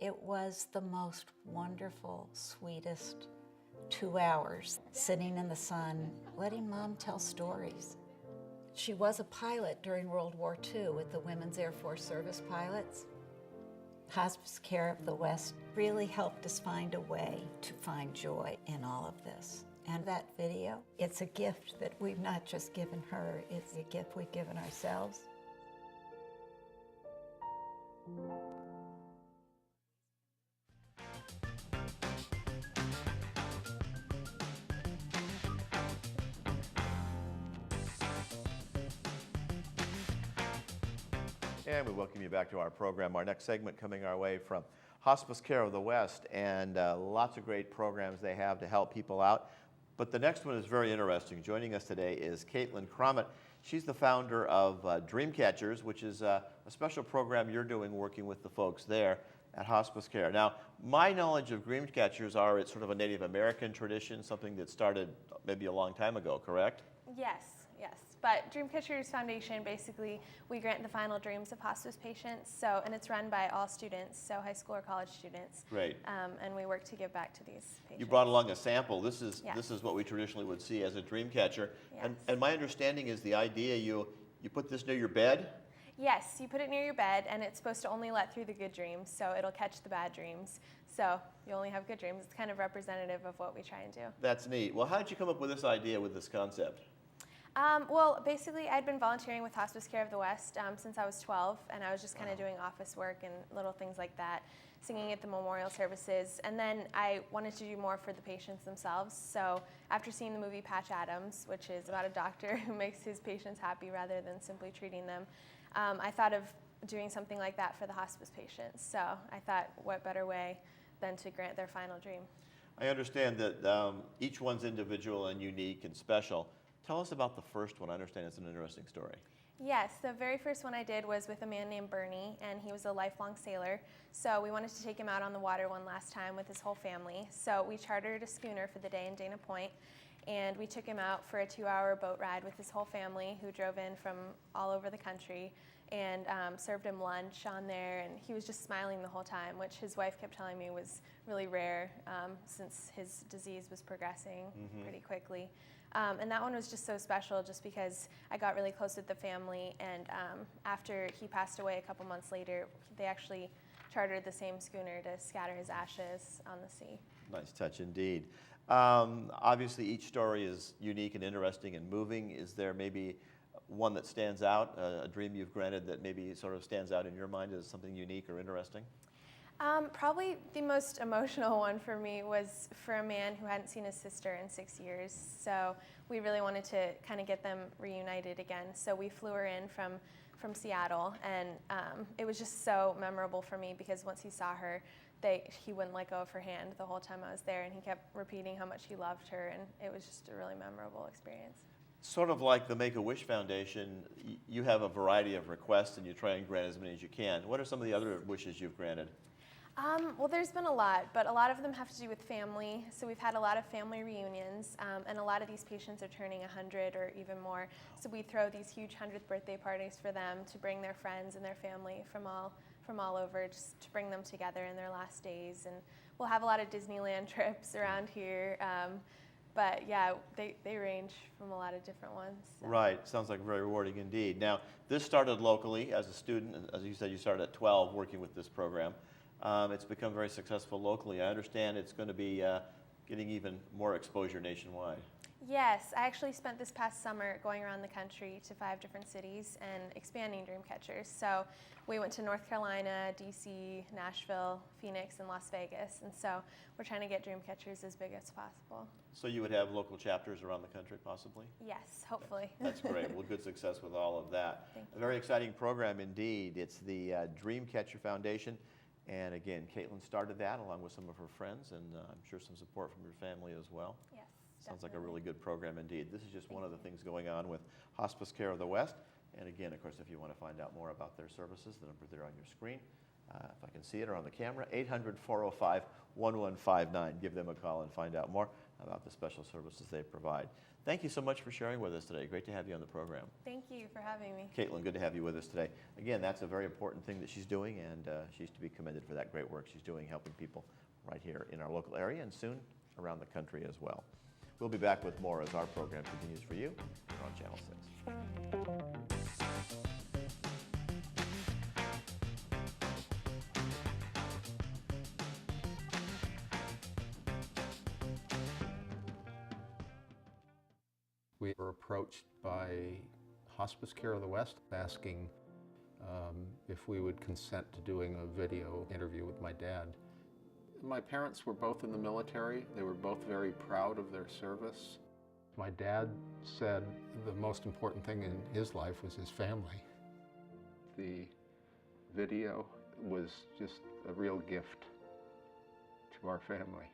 It was the most wonderful, sweetest 2 hours sitting in the sun, letting Mom tell stories. She was a pilot during World War II with the Women's Air Force Service pilots. HospiceCare of the West really helped us find a way to find joy in all of this. And that video, it's a gift that we've not just given her, it's a gift we've given ourselves. And we welcome you back to our program. Our next segment coming our way from HospiceCare of the West, and lots of great programs they have to help people out. But the next one is very interesting. Joining us today is Caitlin Cromit. She's the founder of Dreamcatchers, which is a special program you're doing working with the folks there at HospiceCare. Now, my knowledge of Dreamcatchers are it's sort of a Native American tradition, something that started maybe a long time ago, correct? Yes. But Dreamcatchers Foundation, basically, we grant the final dreams of hospice patients. And it's run by all students, so high school or college students. Great. And we work to give back to these patients. You brought along a sample. This is what we traditionally would see as a dream catcher. Yes. And my understanding is the idea you put this near your bed. Yes, you put it near your bed, and it's supposed to only let through the good dreams, so it'll catch the bad dreams. So you only have good dreams. It's kind of representative of what we try and do. That's neat. Well, how did you come up with this idea, with this concept? Well, basically, I'd been volunteering with HospiceCare of the West since I was 12, and I was just kind of doing office work and little things like that, singing at the memorial services. And then I wanted to do more for the patients themselves. So after seeing the movie Patch Adams, which is about a doctor who makes his patients happy rather than simply treating them, I thought of doing something like that for the hospice patients. So I thought, what better way than to grant their final dream? I understand that each one's individual and unique and special. Tell us about the first one. I understand it's an interesting story. Yes, the very first one I did was with a man named Bernie, and he was a lifelong sailor. So we wanted to take him out on the water one last time with his whole family. So we chartered a schooner for the day in Dana Point, and we took him out for a 2-hour boat ride with his whole family, who drove in from all over the country, and served him lunch on there, and he was just smiling the whole time, which his wife kept telling me was really rare since his disease was progressing pretty quickly. And that one was just so special just because I got really close with the family, and after he passed away a couple months later, they actually chartered the same schooner to scatter his ashes on the sea. Nice touch indeed. Obviously, each story is unique and interesting and moving. Is there maybe one that stands out, a dream you've granted that maybe sort of stands out in your mind as something unique or interesting? Probably the most emotional one for me was for a man who hadn't seen his sister in 6 years. So we really wanted to kind of get them reunited again. So we flew her in from Seattle, and it was just so memorable for me because once he saw her, he wouldn't let go of her hand the whole time I was there, and he kept repeating how much he loved her, and it was just a really memorable experience. Sort of like the Make-A-Wish Foundation, you have a variety of requests and you try and grant as many as you can. What are some of the other wishes you've granted? Well, there's been a lot, but a lot of them have to do with family. So we've had a lot of family reunions, and a lot of these patients are turning 100 or even more. So we throw these huge 100th birthday parties for them to bring their friends and their family from all over, just to bring them together in their last days. And we'll have a lot of Disneyland trips around here. But yeah, they range from a lot of different ones. So. Right, sounds like very rewarding indeed. Now, this started locally as a student. As you said, you started at 12 working with this program. It's become very successful locally. I understand it's going to be getting even more exposure nationwide. Yes, I actually spent this past summer going around the country to 5 different cities and expanding Dreamcatchers. So we went to North Carolina, DC, Nashville, Phoenix, and Las Vegas. And so we're trying to get Dreamcatchers as big as possible. So you would have local chapters around the country, possibly? Yes, hopefully. That's great. Well, good success with all of that. Thank you. A very exciting program indeed. It's the Dreamcatcher Foundation. And again, Caitlin started that along with some of her friends, and I'm sure some support from your family as well. Yes, Sounds like a definitely. really good program indeed. This is just one of the things going on with HospiceCare of the West. And again, of course, if you want to find out more about their services, the number there on your screen. If I can see it or on the camera, 800-405-1159. Give them a call and find out more. about the special services they provide. Thank you so much for sharing with us today. Great to have you on the program. Thank you for having me. Caitlin, good to have you with us today. Again, that's a very important thing that she's doing, and she's to be commended for that great work she's doing, helping people right here in our local area and soon around the country as well. We'll be back with more as our program continues for you here on Channel 6. We were approached by HospiceCare of the West asking if we would consent to doing a video interview with my dad. My parents were both in the military. They were both very proud of their service. My dad said the most important thing in his life was his family. The video was just a real gift to our family.